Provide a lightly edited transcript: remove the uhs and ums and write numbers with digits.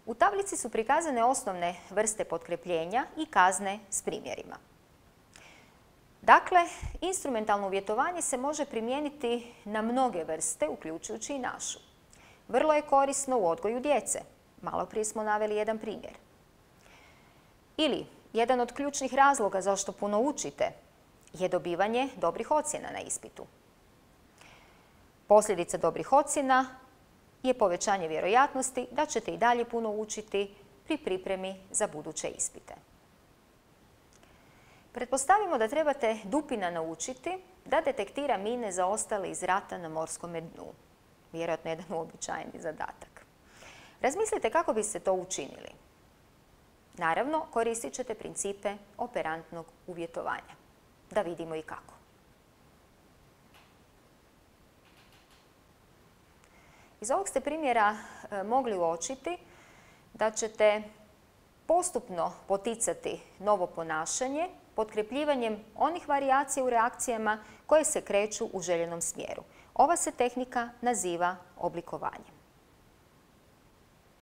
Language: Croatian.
U tablici su prikazane osnovne vrste potkrepljenja i kazne s primjerima. Dakle, instrumentalno uvjetovanje se može primijeniti na mnoge vrste, uključujući i našu. Vrlo je korisno u odgoju djece. Malo prije smo naveli jedan primjer. Ili, jedan od ključnih razloga zašto puno učite je dobivanje dobrih ocjena na ispitu. Posljedica dobrih ocjena je povećanje vjerojatnosti da ćete i dalje puno učiti pri pripremi za buduće ispite. Pretpostavimo da trebate dupina naučiti da detektira mine zaostale iz rata na morskom dnu. Vjerojatno jedan uobičajeni zadatak. Razmislite kako biste to učinili. Naravno, koristit ćete principe operantnog uvjetovanja. Da vidimo i kako. Iz ovog ste primjera mogli uočiti da ćete postupno poticati novo ponašanje potkrepljivanjem onih varijacija u reakcijama koje se kreću u željenom smjeru. Ova se tehnika naziva oblikovanjem.